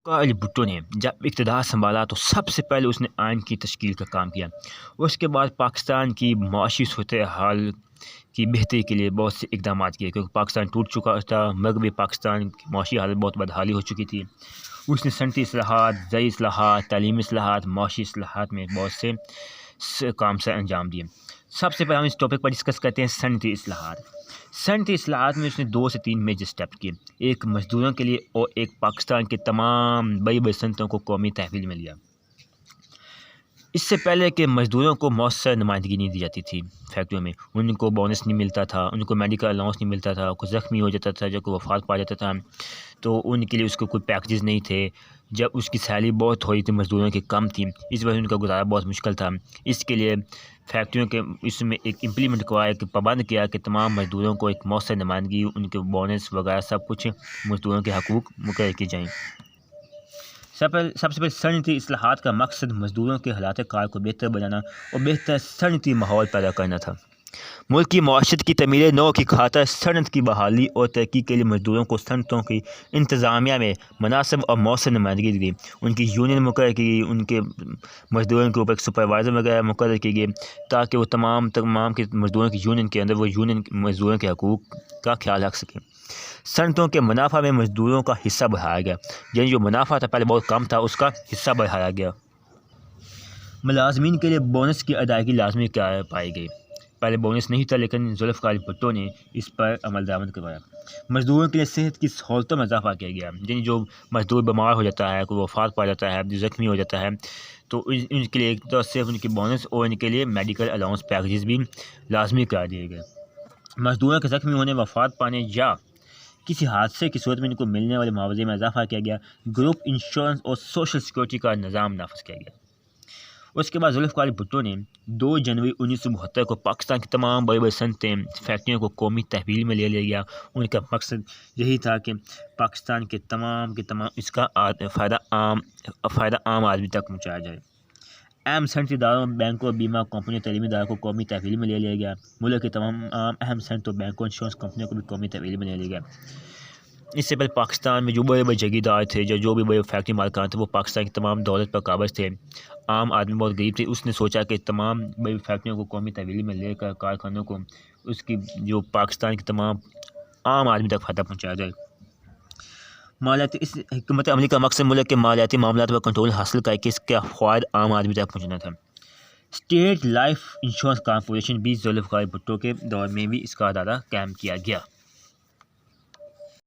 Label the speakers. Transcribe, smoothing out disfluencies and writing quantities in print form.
Speaker 1: علی بھٹو نے جب اقتدار سنبھالا تو سب سے پہلے اس نے آئین کی تشکیل کا کام کیا۔ اس کے بعد پاکستان کی معاشی صورتحال کی بہتری کے لیے بہت سے اقدامات کیے، کیونکہ پاکستان ٹوٹ چکا تھا، مغربی پاکستان کی معاشی حالت بہت بدحالی ہو چکی تھی۔ اس نے صنعتی اصلاحات، زرعی اصلاحات، تعلیمی اصلاحات، معاشی اصلاحات میں بہت سے کام سے انجام دیے۔ سب سے پہلے ہم اس ٹاپک پر ڈسکس کرتے ہیں صنعتی اصلاحات۔ صنعتی اصلاحات میں اس نے 2 سے 3 میجر اسٹیپ کیے، ایک مزدوروں کے لیے اور ایک پاکستان کے تمام بڑی بڑی صنعتوں کو قومی تحویل میں لیا۔ اس سے پہلے کہ مزدوروں کو مؤثر نمائندگی نہیں دی جاتی تھی فیکٹریوں میں، ان کو بونس نہیں ملتا تھا، ان کو میڈیکل الاؤنس نہیں ملتا تھا، کوئی زخمی ہو جاتا تھا، جب کوئی وفات پا جاتا تھا تو ان کے لیے اس کو کوئی پیکیجز نہیں تھے، جب اس کی سیلری بہت ہو رہی تھی، مزدوروں کی کم تھی، اس وجہ سے ان کا گزارا بہت مشکل تھا۔ اس کے لیے فیکٹریوں کے اس میں ایک امپلیمنٹ کروایا کہ پابند کیا کہ تمام مزدوروں کو ایک مؤثر نمائندگی، ان کے بونس وغیرہ سب کچھ مزدوروں کے حقوق مقرر کیے جائیں۔ سب سے پہلے صنعتی اصلاحات کا مقصد مزدوروں کے حالات کار کو بہتر بنانا اور بہتر صنعتی ماحول پیدا کرنا تھا۔ ملک کی معیشت کی تعمیر نو کی خاطر صنعت کی بحالی اور ترقی کے لیے مزدوروں کو صنعتوں کی انتظامیہ میں مناسب اور مؤثر نمائندگی دی گئی، ان کی یونین مقرر کی گئی، ان کے مزدوروں کے اوپر ایک سپروائزر وغیرہ مقرر کی گئی تاکہ وہ تمام کے مزدوروں کی یونین کے اندر وہ یونین مزدوروں کے حقوق کا خیال رکھ سکیں۔ صنعتوں کے منافع میں مزدوروں کا حصہ بڑھایا گیا، یعنی جو منافع تھا پہلے بہت کم تھا، اس کا حصہ بڑھایا گیا۔ ملازمین کے لیے بونس کی ادائیگی لازمی قرار پائی گئی۔ پہلے بونس نہیں تھا، لیکن ذوالفقار علی بھٹو نے اس پر عمل درآمد کروایا۔ مزدوروں کے لیے صحت کی سہولتوں میں اضافہ کیا گیا، یعنی جو مزدور بیمار ہو جاتا ہے، کوئی وفات پا جاتا ہے، جو زخمی ہو جاتا ہے، تو ان کے لیے ایک تو صرف ان کی بونس اور ان کے لیے میڈیکل الاؤنس پیکیجز بھی لازمی قرار دیے گئے۔ مزدوروں کے زخمی ہونے، وفات پانے یا کسی حادثے کی صورت میں ان کو ملنے والے معاوضے میں اضافہ کیا گیا۔ گروپ انشورنس اور سوشل سیکورٹی کا نظام نافذ کیا گیا۔ اس کے بعد ذوالفقار علی بھٹو نے 2 جنوری 1972 کو پاکستان کی تمام بڑی بڑی صنعتیں، فیکٹریوں کو قومی تحویل میں لے لیا گیا۔ ان کا مقصد یہی تھا کہ پاکستان کے تمام اس کا فائدہ عام آدمی تک پہنچایا جائے۔ اہم صنعتی اداروں، بینکوں، بیمہ کمپنیوں، تعلیمی اداروں کو قومی تحویل میں لے لیا گیا۔ ملک کے تمام اہم صنعتوں، بینکوں، انشورنس کمپنیوں کو بھی قومی تحویل میں لے لیا گیا۔ اس سے پہلے پاکستان میں جو بڑے بڑے جاگیردار تھے، جو بھی بڑے فیکٹری مالکان تھے، وہ پاکستان کی تمام دولت پر قابض تھے۔ عام آدمی بہت غریب تھے۔ اس نے سوچا کہ تمام بڑی فیکٹریوں کو قومی تحویل میں لے کر کارخانوں کو اس کی جو پاکستان کی تمام عام آدمی تک فائدہ پہنچایا جائے۔ اس حکمت عملی کا مقصد ملک کے مالیاتی معاملات پر کنٹرول حاصل کر کے اس کا فوائد عام آدمی تک پہنچانا تھا۔ اسٹیٹ لائف انشورنس کارپوریشن بھی ذوالفقار بھٹو کے دور میں بھی اس کا ادارہ قائم کیا گیا۔